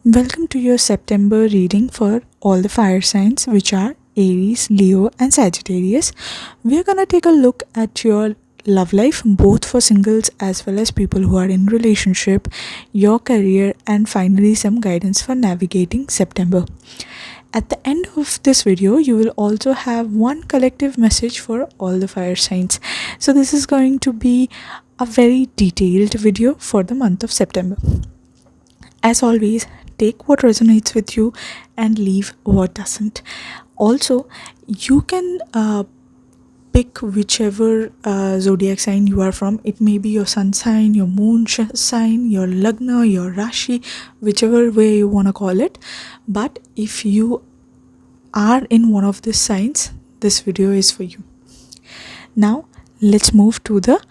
Welcome to your September reading for all the fire signs, which are Aries, Leo, and Sagittarius. We're gonna take a look at your love life, both for singles as well as people who are in relationship, your career, and finally some guidance for navigating September. At the end of this video, you will also have one collective message for all the fire signs. So this is going to be a very detailed video for the month of September. As always, take what resonates with you and leave what doesn't. Also, you can pick whichever zodiac sign you are from. It may be your sun sign, your moon sign, your lagna, your rashi, whichever way you want to call it. But if you are in one of these signs, this video is for you. Now, let's move to the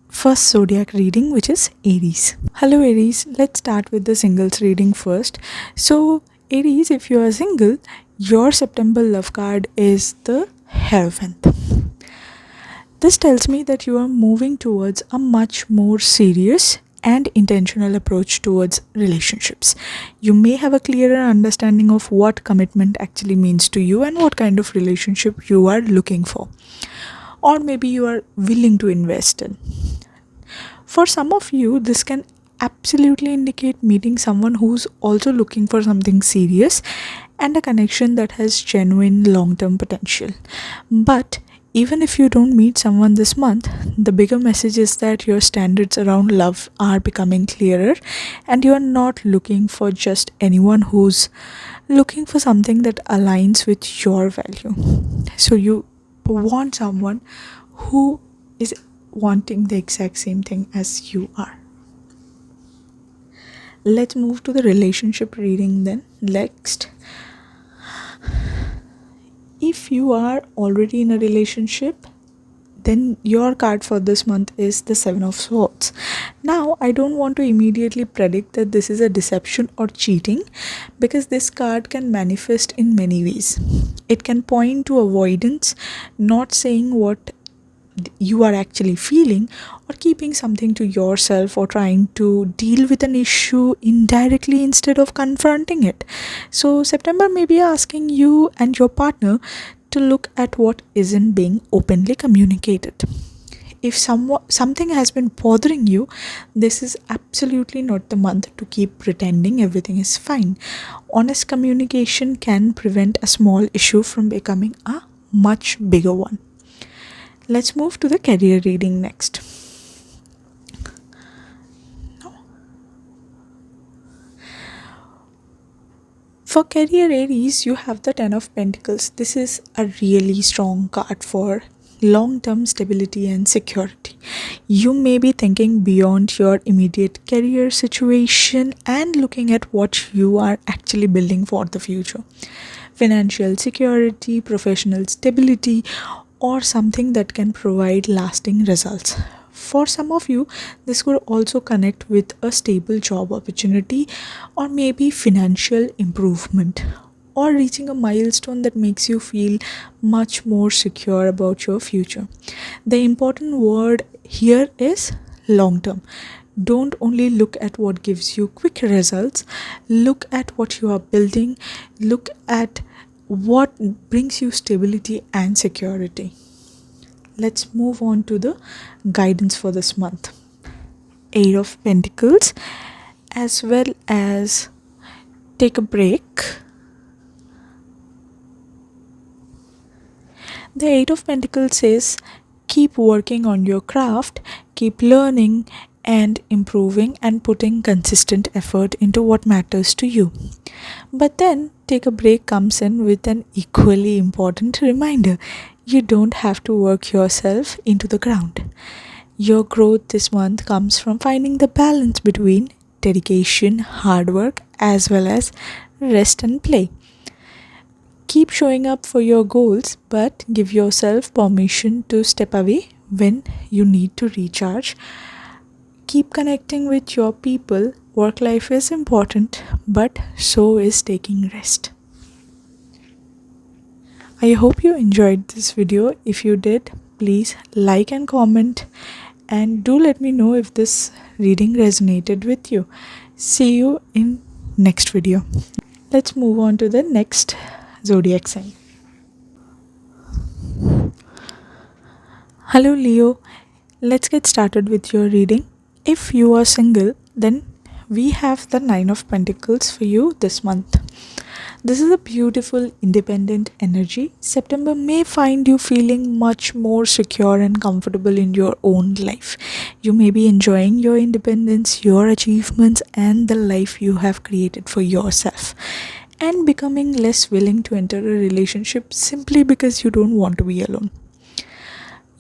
first zodiac reading, which is Aries. Hello Aries, let's start with the singles reading first. So Aries, if you are single, your September love card is the Hierophant. This tells me that you are moving towards a much more serious and intentional approach towards relationships. You may have a clearer understanding of what commitment actually means to you and what kind of relationship you are looking for, or maybe you are willing to invest in. For some of you, this can absolutely indicate meeting someone who's also looking for something serious and a connection that has genuine long term potential. But even if you don't meet someone this month, the bigger message is that your standards around love are becoming clearer and you are not looking for just anyone who's looking for something that aligns with your value. So you want someone who is wanting the exact same thing as you are. Let's move to the relationship reading then. Next, if you are already in a relationship, then your card for this month is the Seven of Swords. Now, I don't want to immediately predict that this is a deception or cheating, because this card can manifest in many ways. It can point to avoidance, not saying what you are actually feeling, or keeping something to yourself, or trying to deal with an issue indirectly instead of confronting it. So September may be asking you and your partner to look at what isn't being openly communicated. If something has been bothering you, this is absolutely not the month to keep pretending everything is fine. Honest communication can prevent a small issue from becoming a much bigger one. Let's move to the career reading next. For career Aries, you have the Ten of Pentacles. This is a really strong card for long-term stability and security. You may be thinking beyond your immediate career situation and looking at what you are actually building for the future. Financial security, professional stability, or something that can provide lasting results. For some of you, this could also connect with a stable job opportunity, or maybe financial improvement, or reaching a milestone that makes you feel much more secure about your future. The important word here is long term. Don't only look at what gives you quick results, look at what you are building, look at what brings you stability and security. Let's move on to the guidance for this month. Eight of Pentacles, as well as take a break. The Eight of Pentacles says keep working on your craft, keep learning and improving, and putting consistent effort into what matters to you. But then take a break comes in with an equally important reminder. You don't have to work yourself into the ground. Your growth this month comes from finding the balance between dedication, hard work, as well as rest and play. Keep showing up for your goals, but give yourself permission to step away when you need to recharge. Keep connecting with your people. Work life is important, but so is taking rest. I hope you enjoyed this video. If you did, please like and comment, and do let me know if this reading resonated with you. See you in next video. Let's move on to the next zodiac sign. Hello Leo, let's get started with your reading. If you are single, then we have the Nine of Pentacles for you this month. This is a beautiful, independent energy. September may find you feeling much more secure and comfortable in your own life. You may be enjoying your independence, your achievements, and the life you have created for yourself, and becoming less willing to enter a relationship simply because you don't want to be alone.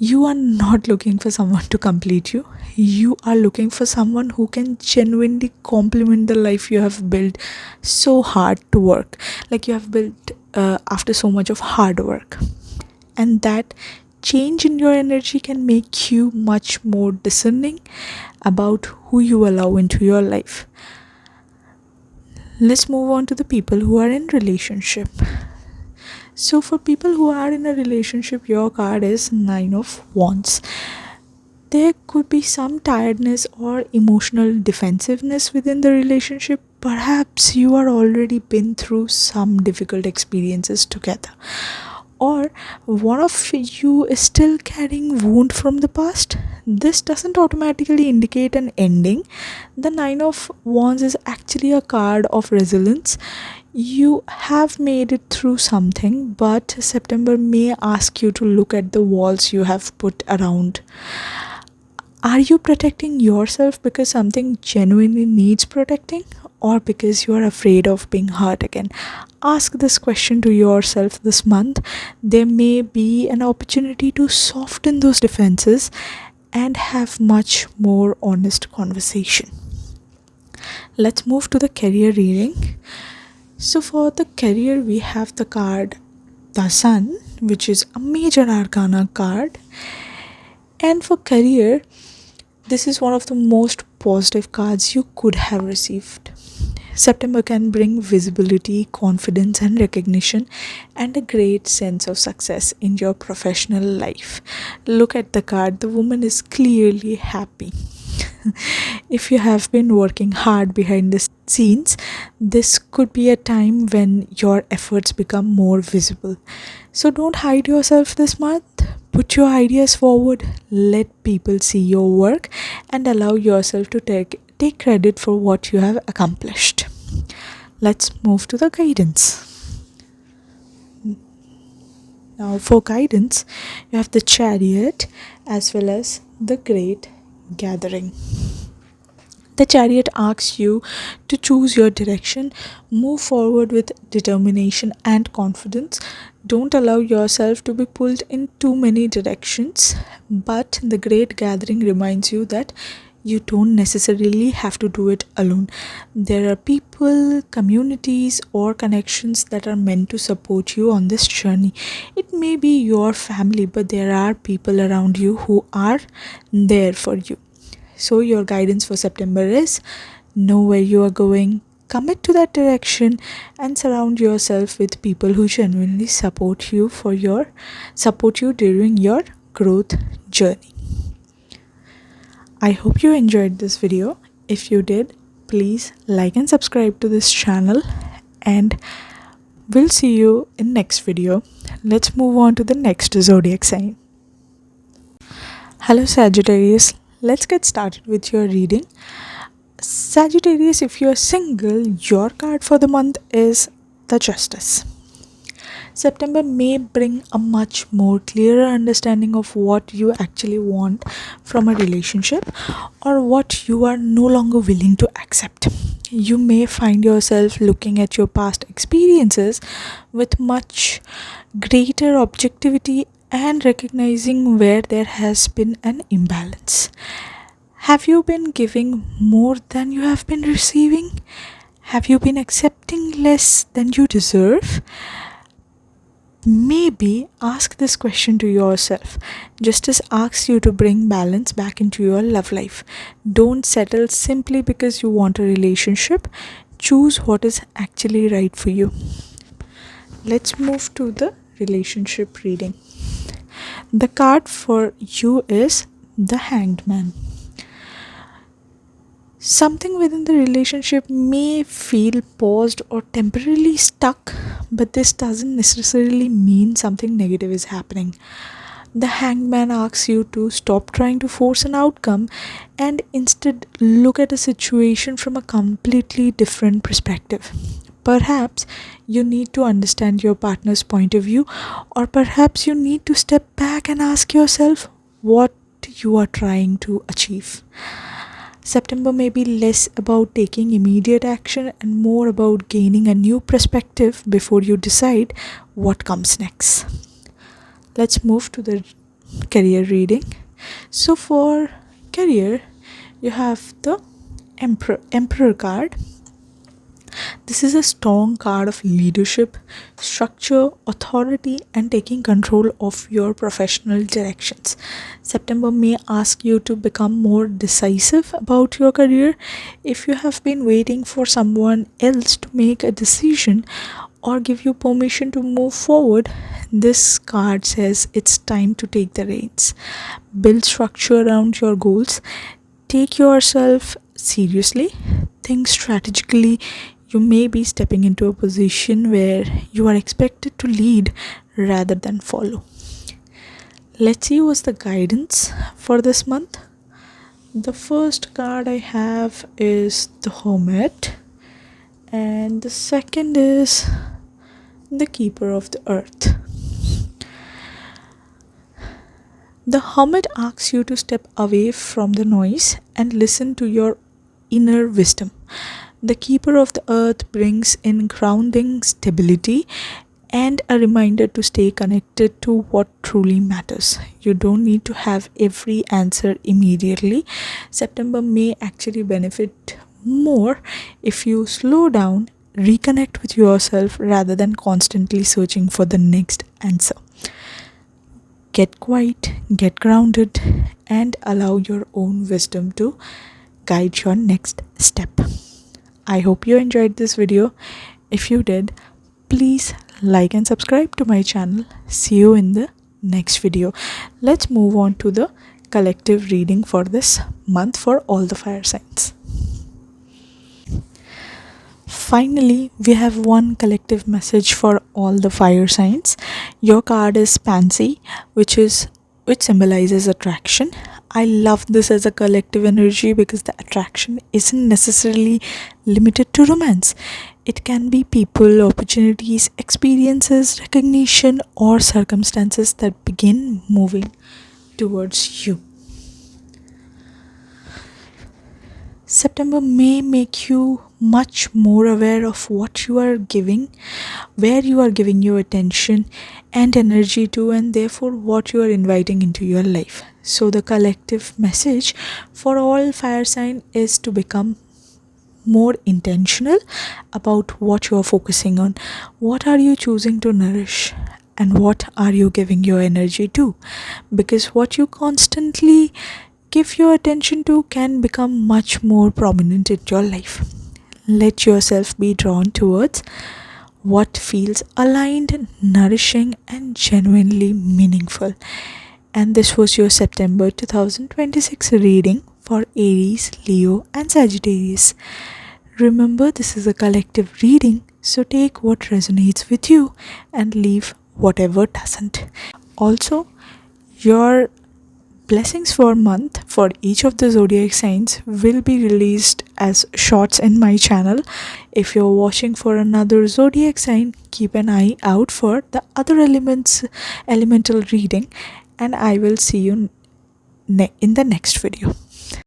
You are not looking for someone to complete you. You are looking for someone who can genuinely complement the life you have built so hard to work. Like you have built after so much of hard work. And that change in your energy can make you much more discerning about who you allow into your life. Let's move on to the people who are in relationship. So for people who are in a relationship, your card is Nine of Wands. There could be some tiredness or emotional defensiveness within the relationship. Perhaps you are already been through some difficult experiences together, or one of you is still carrying wound from the past. This doesn't automatically indicate an ending. The Nine of Wands is actually a card of resilience. You have made it through something, but September may ask you to look at the walls you have put around. Are you protecting yourself because something genuinely needs protecting, or because you are afraid of being hurt again? Ask this question to yourself this month. There may be an opportunity to soften those defenses and have much more honest conversation. Let's move to the career reading. So for the career, we have the card the Sun, which is a major arcana card. And for career, this is one of the most positive cards you could have received. September can bring visibility, confidence, and recognition, and a great sense of success in your professional life. Look at the card, the woman is clearly happy. If you have been working hard behind the scenes, this could be a time when your efforts become more visible. So don't hide yourself this month. Put your ideas forward, let people see your work, and allow yourself to take credit for what you have accomplished. Let's move to the guidance. Now, for guidance, you have the Chariot as well as the Great Gathering. The Chariot asks you to choose your direction, move forward with determination and confidence. Don't allow yourself to be pulled in too many directions. But the Great Gathering reminds you that you don't necessarily have to do it alone. There are people, communities, or connections that are meant to support you on this journey. It may be your family, but there are people around you who are there for you. So your guidance for September is know where you are going, commit to that direction, and surround yourself with people who genuinely support you during your growth journey. I hope you enjoyed this video. If you did, please like and subscribe to this channel, and we'll see you in next video. Let's move on to the next zodiac sign. Hello Sagittarius, let's get started with your reading. Sagittarius, if you are single, your card for the month is the Justice. September may bring a much more clearer understanding of what you actually want from a relationship, or what you are no longer willing to accept. You may find yourself looking at your past experiences with much greater objectivity and recognizing where there has been an imbalance. Have you been giving more than you have been receiving? Have you been accepting less than you deserve? Maybe ask this question to yourself. Justice asks you to bring balance back into your love life. Don't settle simply because you want a relationship. Choose what is actually right for you. Let's move to the relationship reading. The card for you is the Hanged Man. Something within the relationship may feel paused or temporarily stuck, but this doesn't necessarily mean something negative is happening. The hangman asks you to stop trying to force an outcome and instead look at a situation from a completely different perspective. Perhaps you need to understand your partner's point of view, or perhaps you need to step back and ask yourself what you are trying to achieve. September may be less about taking immediate action and more about gaining a new perspective before you decide what comes next. Let's move to the career reading. So, for career, you have the Emperor card. This is a strong card of leadership, structure, authority, and taking control of your professional directions. September may ask you to become more decisive about your career. If you have been waiting for someone else to make a decision or give you permission to move forward, this card says it's time to take the reins. Build structure around your goals. Take yourself seriously. Think strategically. You may be stepping into a position where you are expected to lead rather than follow. Let's see what's the guidance for this month. The first card I have is the Hermit, and the second is the Keeper of the Earth. The Hermit asks you to step away from the noise and listen to your inner wisdom. The Keeper of the Earth brings in grounding, stability, and a reminder to stay connected to what truly matters. You don't need to have every answer immediately. September may actually benefit more if you slow down, reconnect with yourself rather than constantly searching for the next answer. Get quiet, get grounded, and allow your own wisdom to guide your next step. I hope you enjoyed this video. If you did, please like and subscribe to my channel. See you in the next video. Let's move on to the collective reading for this month for all the fire signs. Finally, we have one collective message for all the fire signs. Your card is Pansy, which symbolizes attraction. I love this as a collective energy because the attraction isn't necessarily limited to romance. It can be people, opportunities, experiences, recognition, or circumstances that begin moving towards you. September may make you much more aware of what you are giving, where you are giving your attention and energy to, and therefore what you are inviting into your life. So, the collective message for all fire sign is to become more intentional about what you are focusing on. What are you choosing to nourish? And what are you giving your energy to? Because what you constantly give your attention to can become much more prominent in your life. Let yourself be drawn towards what feels aligned, nourishing, and genuinely meaningful. And this was your September 2026 reading for Aries, Leo, and Sagittarius. Remember, this is a collective reading, so take what resonates with you and leave whatever doesn't. Also, your blessings for month for each of the zodiac signs will be released as shorts in my channel. If you're watching for another zodiac sign, keep an eye out for the other elemental reading, and I will see you in the next video.